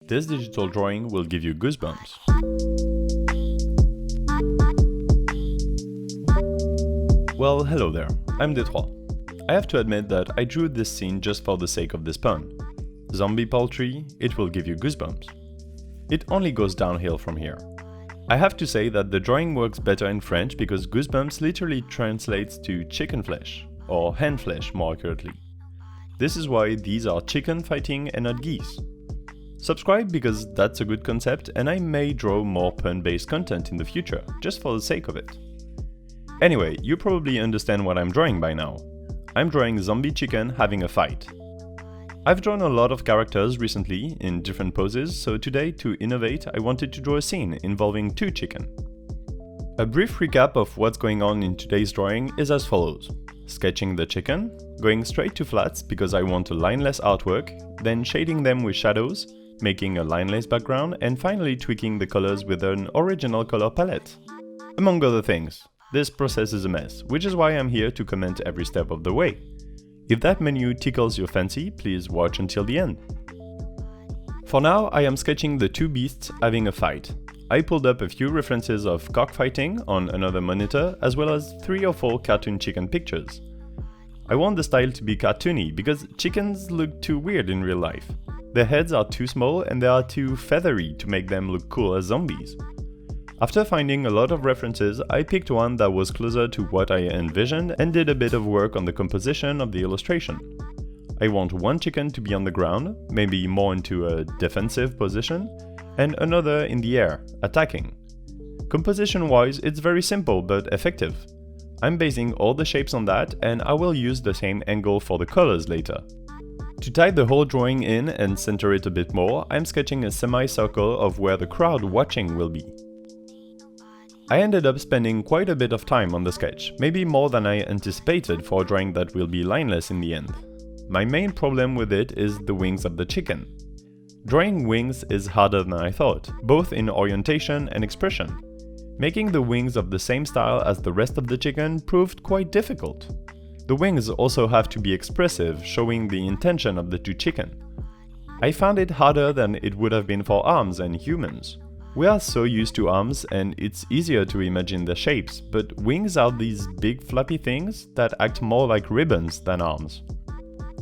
This digital drawing will give you goosebumps. Well, hello there, I'm Détroit. I have to admit that I drew this scene just for the sake of this pun. Zombie poultry, it will give you goosebumps. It only goes downhill from here. I have to say that the drawing works better in French because goosebumps literally translates to chicken flesh, or hen flesh more accurately. This is why these are chicken fighting and not geese. Subscribe because that's a good concept and I may draw more pun-based content in the future, just for the sake of it. Anyway, you probably understand what I'm drawing by now. I'm drawing zombie chicken having a fight. I've drawn a lot of characters recently in different poses, so today, to innovate, I wanted to draw a scene involving two chicken. A brief recap of what's going on in today's drawing is as follows. Sketching the chicken, going straight to flats because I want a lineless artwork, then shading them with shadows, making a lineless background, and finally tweaking the colors with an original color palette. Among other things. This process is a mess, which is why I'm here to comment every step of the way. If that menu tickles your fancy, please watch until the end. For now, I am sketching the two beasts having a fight. I pulled up a few references of cockfighting on another monitor, as well as 3 or 4 cartoon chicken pictures. I want the style to be cartoony because chickens look too weird in real life. Their heads are too small and they are too feathery to make them look cool as zombies. After finding a lot of references, I picked one that was closer to what I envisioned and did a bit of work on the composition of the illustration. I want one chicken to be on the ground, maybe more into a defensive position, and another in the air, attacking. Composition-wise, it's very simple but effective. I'm basing all the shapes on that, and I will use the same angle for the colors later. To tie the whole drawing in and center it a bit more, I'm sketching a semicircle of where the crowd watching will be. I ended up spending quite a bit of time on the sketch, maybe more than I anticipated for a drawing that will be lineless in the end. My main problem with it is the wings of the chicken. Drawing wings is harder than I thought, both in orientation and expression. Making the wings of the same style as the rest of the chicken proved quite difficult. The wings also have to be expressive, showing the intention of the two chicken. I found it harder than it would have been for arms and humans. We are so used to arms and it's easier to imagine their shapes, but wings are these big flappy things that act more like ribbons than arms.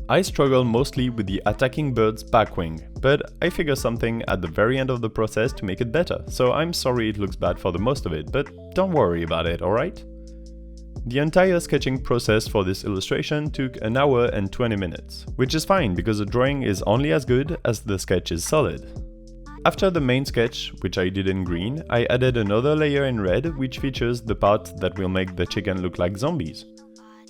I struggle mostly with the attacking bird's back wing, but I figure something at the very end of the process to make it better, so I'm sorry it looks bad for the most of it, but don't worry about it, alright? The entire sketching process for this illustration took 1 hour and 20 minutes, which is fine because the drawing is only as good as the sketch is solid. After the main sketch, which I did in green, I added another layer in red which features the part that will make the chicken look like zombies.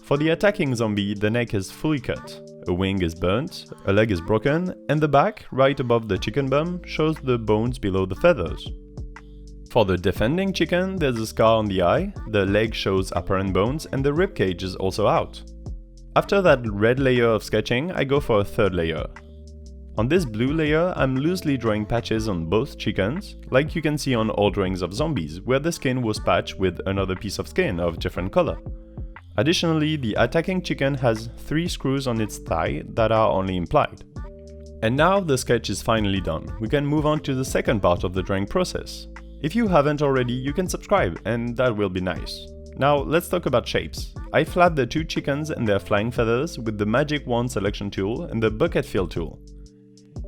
For the attacking zombie, the neck is fully cut, a wing is burnt, a leg is broken, and the back, right above the chicken bum, shows the bones below the feathers. For the defending chicken, there's a scar on the eye, the leg shows apparent bones, and the ribcage is also out. After that red layer of sketching, I go for a third layer. On this blue layer, I'm loosely drawing patches on both chickens, like you can see on all drawings of zombies, where the skin was patched with another piece of skin of different color. Additionally, the attacking chicken has 3 screws on its thigh that are only implied. And now the sketch is finally done. We can move on to the second part of the drawing process. If you haven't already, you can subscribe, and that will be nice. Now let's talk about shapes. I flapped the two chickens and their flying feathers with the Magic Wand selection tool and the Bucket Fill tool.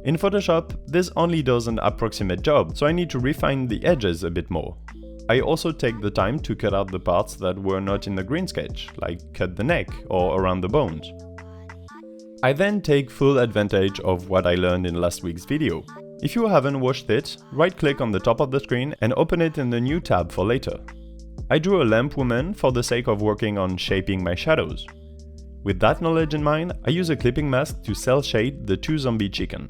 In Photoshop, this only does an approximate job, so I need to refine the edges a bit more. I also take the time to cut out the parts that were not in the green sketch, like cut the neck or around the bones. I then take full advantage of what I learned in last week's video. If you haven't watched it, right-click on the top of the screen and open it in the new tab for later. I drew a lamp woman for the sake of working on shaping my shadows. With that knowledge in mind, I use a clipping mask to cel shade the two zombie chicken.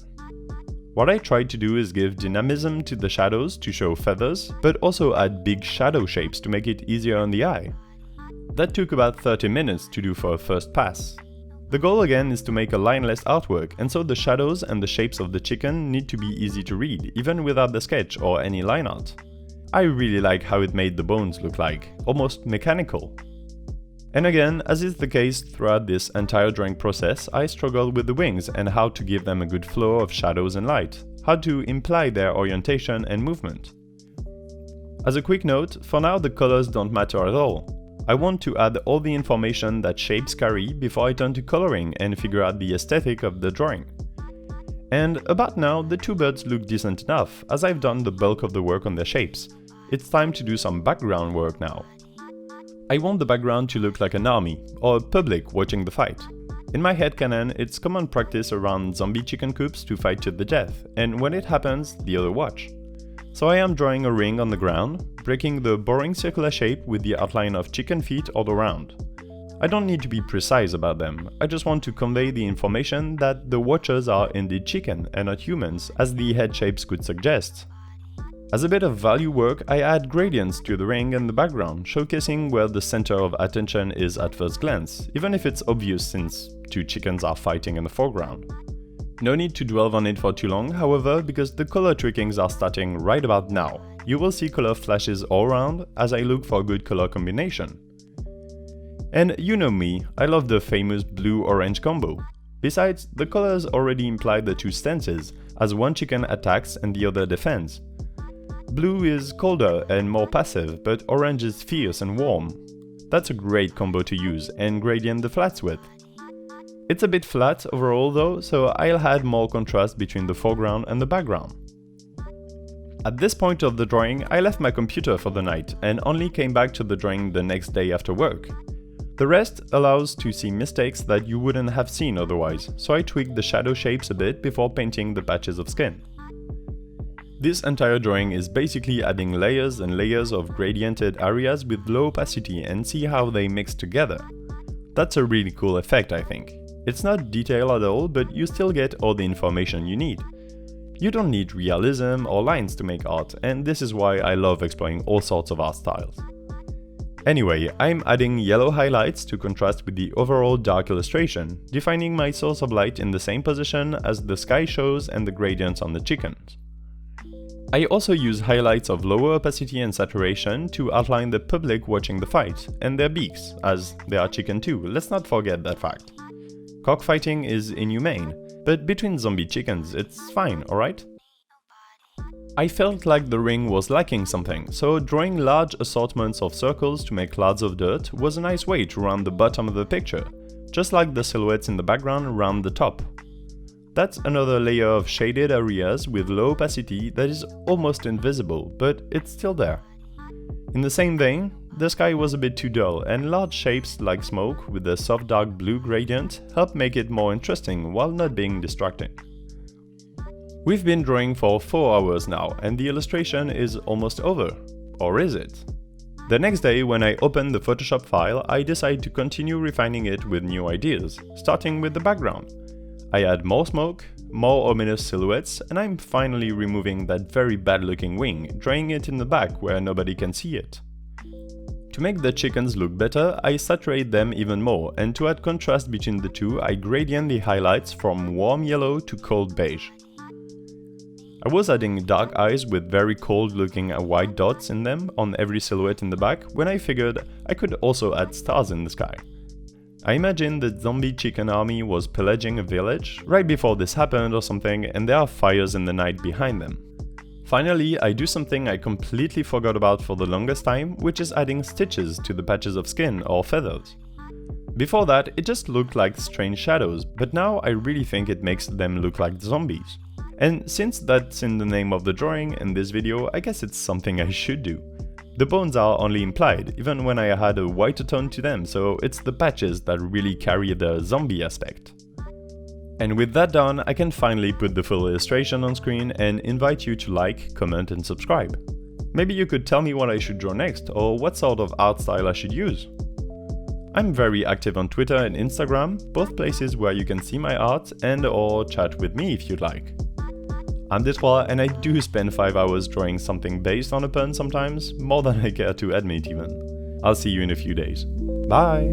What I tried to do is give dynamism to the shadows to show feathers, but also add big shadow shapes to make it easier on the eye. That took about 30 minutes to do for a first pass. The goal again is to make a lineless artwork, and so the shadows and the shapes of the chicken need to be easy to read, even without the sketch or any line art. I really like how it made the bones look like, almost mechanical. And again, as is the case throughout this entire drawing process, I struggled with the wings and how to give them a good flow of shadows and light, how to imply their orientation and movement. As a quick note, for now the colors don't matter at all. I want to add all the information that shapes carry before I turn to coloring and figure out the aesthetic of the drawing. And about now, the two birds look decent enough, as I've done the bulk of the work on their shapes. It's time to do some background work now. I want the background to look like an army, or a public watching the fight. In my headcanon, it's common practice around zombie chicken coops to fight to the death, and when it happens, the other watch. So I am drawing a ring on the ground, breaking the boring circular shape with the outline of chicken feet all around. I don't need to be precise about them, I just want to convey the information that the watchers are indeed chicken and not humans, as the head shapes could suggest. As a bit of value work, I add gradients to the ring and the background, showcasing where the center of attention is at first glance, even if it's obvious since two chickens are fighting in the foreground. No need to dwell on it for too long, however, because the color tweakings are starting right about now. You will see color flashes all around as I look for a good color combination. And you know me, I love the famous blue-orange combo. Besides, the colors already imply the two stances, as one chicken attacks and the other defends. Blue is colder and more passive, but orange is fierce and warm. That's a great combo to use and gradient the flats with. It's a bit flat overall though, so I'll add more contrast between the foreground and the background. At this point of the drawing, I left my computer for the night and only came back to the drawing the next day after work. The rest allows to see mistakes that you wouldn't have seen otherwise, so I tweaked the shadow shapes a bit before painting the patches of skin. This entire drawing is basically adding layers and layers of gradiented areas with low opacity and see how they mix together. That's a really cool effect, I think. It's not detailed at all, but you still get all the information you need. You don't need realism or lines to make art, and this is why I love exploring all sorts of art styles. Anyway, I'm adding yellow highlights to contrast with the overall dark illustration, defining my source of light in the same position as the sky shows and the gradients on the chickens. I also use highlights of lower opacity and saturation to outline the public watching the fight, and their beaks, as they are chicken too, let's not forget that fact. Cockfighting is inhumane, but between zombie chickens it's fine, alright? I felt like the ring was lacking something, so drawing large assortments of circles to make clouds of dirt was a nice way to round the bottom of the picture, just like the silhouettes in the background round the top. That's another layer of shaded areas with low opacity that is almost invisible, but it's still there. In the same vein, the sky was a bit too dull, and large shapes like smoke with a soft dark blue gradient help make it more interesting while not being distracting. We've been drawing for 4 hours now, and the illustration is almost over. Or is it? The next day, when I open the Photoshop file, I decide to continue refining it with new ideas, starting with the background. I add more smoke, more ominous silhouettes, and I'm finally removing that very bad looking wing, drawing it in the back where nobody can see it. To make the chickens look better, I saturate them even more, and to add contrast between the two, I gradient the highlights from warm yellow to cold beige. I was adding dark eyes with very cold looking white dots in them on every silhouette in the back when I figured I could also add stars in the sky. I imagined the zombie chicken army was pillaging a village right before this happened or something, and there are fires in the night behind them. Finally, I do something I completely forgot about for the longest time, which is adding stitches to the patches of skin or feathers. Before that, it just looked like strange shadows, but now I really think it makes them look like zombies. And since that's in the name of the drawing and this video, I guess it's something I should do. The bones are only implied, even when I had a whiter tone to them, so it's the patches that really carry the zombie aspect. And with that done, I can finally put the full illustration on screen and invite you to like, comment and subscribe. Maybe you could tell me what I should draw next, or what sort of art style I should use. I'm very active on Twitter and Instagram, both places where you can see my art and or chat with me if you'd like. I'm Detroit, and I do spend 5 hours drawing something based on a pun sometimes, more than I care to admit even. I'll see you in a few days. Bye!